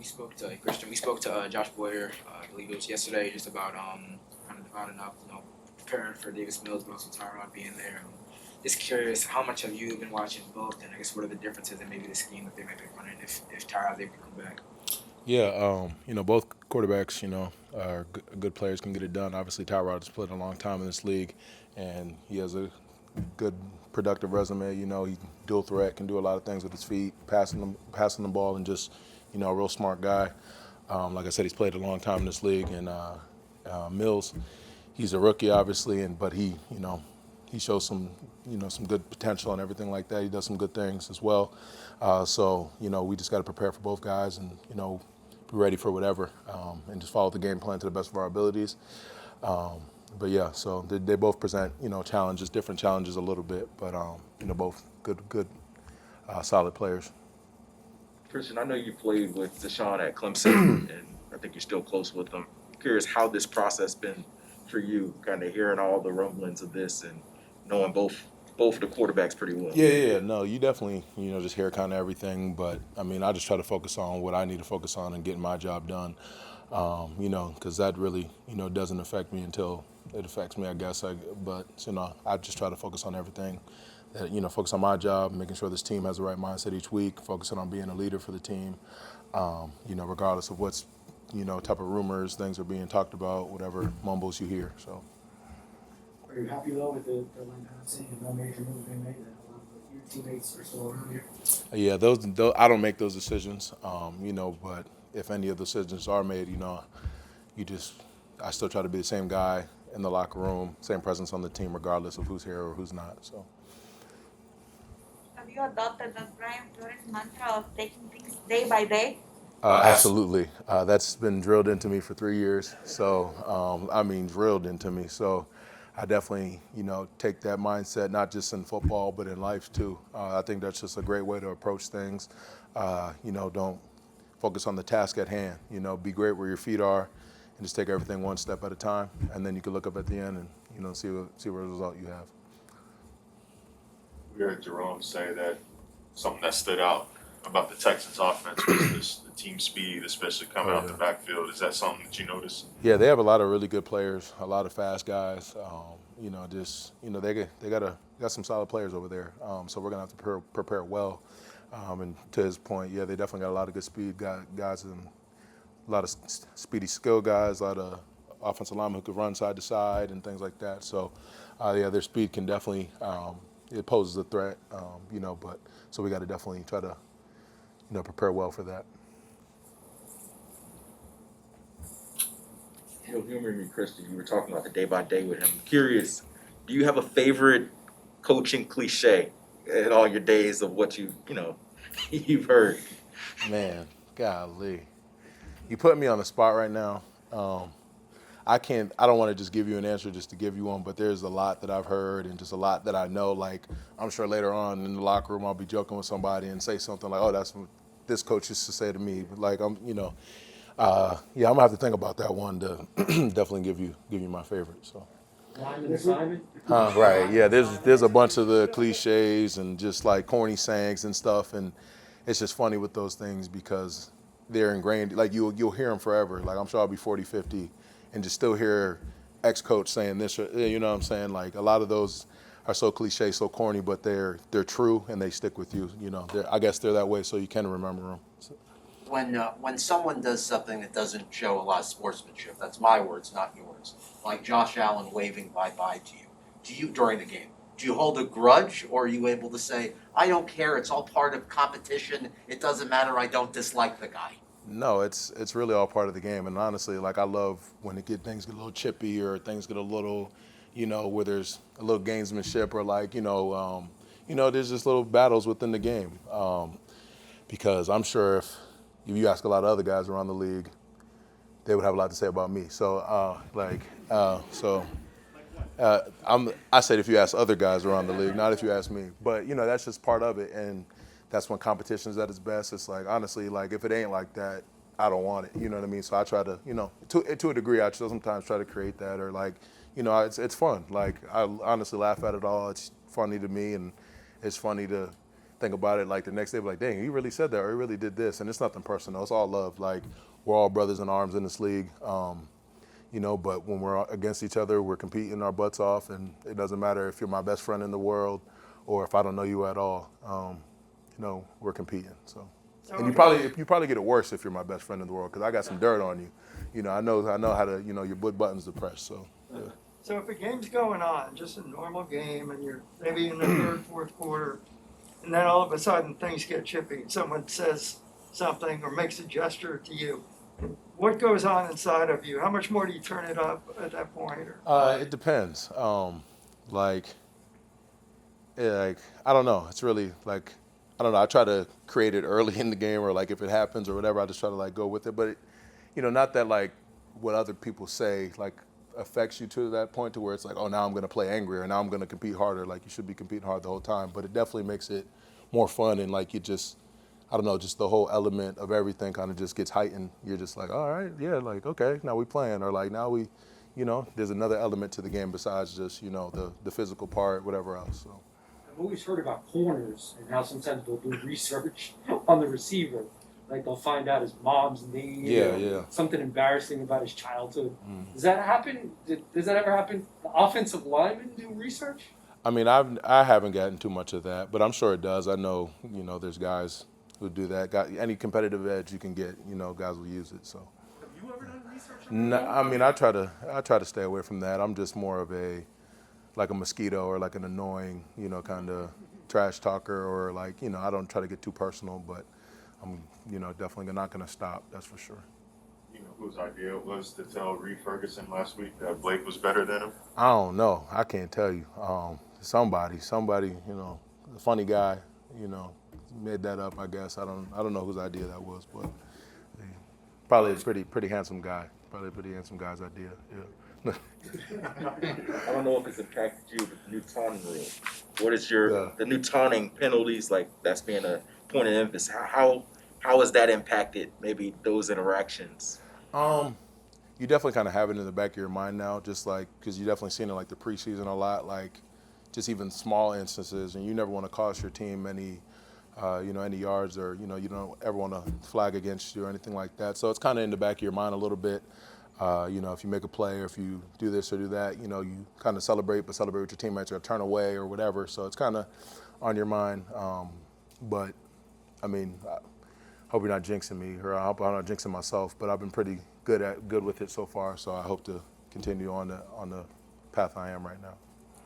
spoke to Christian. We spoke to Josh Boyer. I believe it was yesterday, just about kind of dividing up, preparing for Davis Mills, but also Tyrod being there. Just curious, how much have you been watching both, and I guess what are the differences in maybe the scheme that they might be running if Tyrod's able to come back? Yeah, both quarterbacks, are good players, can get it done. Obviously, Tyrod has played a long time in this league, and he has a good, productive resume. He dual threat, can do a lot of things with his feet, passing the ball, and just, a real smart guy. Like I said, he's played a long time in this league, and Mills, he's a rookie, obviously, but he shows some good potential and everything like that. He does some good things as well. So we just got to prepare for both guys, and be ready for whatever, and just follow the game plan to the best of our abilities. But yeah, so they both present challenges, different challenges a little bit, but both good, solid players. Christian, I know you played with Deshaun at Clemson, and I think you're still close with him. Curious how this process been for you, kind of hearing all the rumblings of this and knowing both of the quarterbacks pretty well. Yeah. No, you definitely, just hear kind of everything. But I mean, I just try to focus on what I need to focus on and getting my job done. Because that really, doesn't affect me until it affects me, I guess. But I just try to focus on everything. Focus on my job, making sure this team has the right mindset each week, focusing on being a leader for the team. Regardless of what's, type of rumors, things are being talked about, whatever mumbles you hear. So. Are you happy though with the line passing and no major move being made? That a lot of your teammates are still around here. Yeah, those I don't make those decisions. But if any of the decisions are made, you just I still try to be the same guy in the locker room, same presence on the team, regardless of who's here or who's not. So. Have you adopted the Brian Flores mantra of taking things day by day? Absolutely. That's been drilled into me for 3 years. So, drilled into me. So, I definitely, take that mindset, not just in football, but in life too. I think that's just a great way to approach things. Don't focus on the task at hand. Be great where your feet are and just take everything one step at a time. And then you can look up at the end and, see what result you have. We heard Jerome say that something that stood out about the Texans offense was the team speed, especially coming out the backfield. Is that something that you noticed? Yeah, they have a lot of really good players, a lot of fast guys. They got some solid players over there. So we're gonna have to prepare well. And to his point, yeah, they definitely got a lot of good speed guys and a lot of speedy skill guys, a lot of offensive linemen who could run side to side and things like that. So, their speed can definitely it poses a threat. But so we got to definitely try to prepare well for that. Humor me, Christian. You were talking about the day by day with him. I'm curious, do you have a favorite coaching cliche in all your days of what you've heard? Man, golly. You put me on the spot right now. I don't want to just give you an answer just to give you one, but there's a lot that I've heard and just a lot that I know. Like, I'm sure later on in the locker room, I'll be joking with somebody and say something like, oh, that's what this coach used to say to me. But like, I'm gonna have to think about that one to definitely give you my favorite. So. Lyman assignment? Right. Yeah. There's a bunch of the cliches and just like corny sayings and stuff, and it's just funny with those things because they're ingrained. Like you'll hear them forever. Like I'm sure I'll be 40, 50, and just still hear ex-coach saying this. You know what I'm saying? Like a lot of those are so cliche, so corny, but they're true and they stick with you. I guess they're that way, so you can remember them. So. When someone does something that doesn't show a lot of sportsmanship, that's my words, not yours. Like Josh Allen waving bye-bye to you. Do you during the game? Do you hold a grudge, or are you able to say, "I don't care. It's all part of competition. It doesn't matter. I don't dislike the guy." No, it's really all part of the game, and honestly, like I love when things get a little chippy or things get a little, where there's a little gamesmanship or like there's just little battles within the game, because I'm sure if you ask a lot of other guys around the league, they would have a lot to say about me. So I said if you ask other guys around the league, not if you ask me. But that's just part of it, and that's when competition's at its best. It's like honestly, like if it ain't like that, I don't want it. You know what I mean? So I try to, to a degree, I sometimes try to create that, or like, it's fun. Like I honestly laugh at it all. It's funny to me, and it's funny to think about it like the next day, be like, dang, he really said that, or he really did this, and it's nothing personal. It's all love. Like, we're all brothers in arms in this league. You know, but when we're against each other, we're competing our butts off, and it doesn't matter if you're my best friend in the world or if I don't know you at all. You know, we're competing. So, and you probably get it worse if you're my best friend in the world, because I got some dirt on you. You know, I know how to, you know, your buttons to press. So, yeah. So if a game's going on, just a normal game, and you're maybe in the third, fourth quarter, and then all of a sudden things get chippy, and someone says something or makes a gesture to you, what goes on inside of you? How much more do you turn it up at that point? Or? It depends. Like, I don't know. It's really like, I don't know. I try to create it early in the game, or like if it happens or whatever, I just try to like go with it. But you know, not that like what other people say like affects you to that point to where it's like, oh, now I'm going to play angry, or now I'm going to compete harder. Like, you should be competing hard the whole time. But it definitely makes it more fun, and like, you just, I don't know, just the whole element of everything kind of just gets heightened. You're just like, all right, yeah, like, okay, now we playing, or like, now we, you know, there's another element to the game besides just, you know, the physical part, whatever else. So. I've always heard about corners and how sometimes they'll do research on the receiver. Like, they'll find out his mom's name. Yeah. Something embarrassing about his childhood. Does that happen? Does that ever happen? The offensive linemen do research? I mean, I haven't gotten too much of that, but I'm sure it does. I know, you know, there's guys who do that. Got any competitive edge you can get, you know, guys will use it. So. Have you ever done research? No, I mean, I try to stay away from that. I'm just more of like a mosquito, or like an annoying, you know, kind of trash talker, or like, you know, I don't try to get too personal, but I'm, you know, definitely not going to stop. That's for sure. You know whose idea it was to tell Reed Ferguson last week that Blake was better than him? I don't know. I can't tell you. Somebody, you know, a funny guy, you know, made that up. I guess I don't know whose idea that was, but probably a pretty handsome guy. Probably a pretty handsome guy's idea. Yeah. I don't know if it's impacted you with the new taunting rule. What is the new taunting penalties, like that's being a point of emphasis? How has that impacted maybe those interactions? You definitely kind of have it in the back of your mind now, just like, because you definitely seen it like the preseason a lot, like just even small instances, and you never want to cost your team any, you know, any yards, or, you know, you don't ever want to flag against you or anything like that. So it's kind of in the back of your mind a little bit. You know, if you make a play, or if you do this or do that, you know, you kind of celebrate with your teammates, or turn away or whatever. So it's kind of on your mind. But I mean, I hope you're not jinxing me, or I hope I'm not jinxing myself. But I've been pretty good with it so far. So I hope to continue on the path I am right now.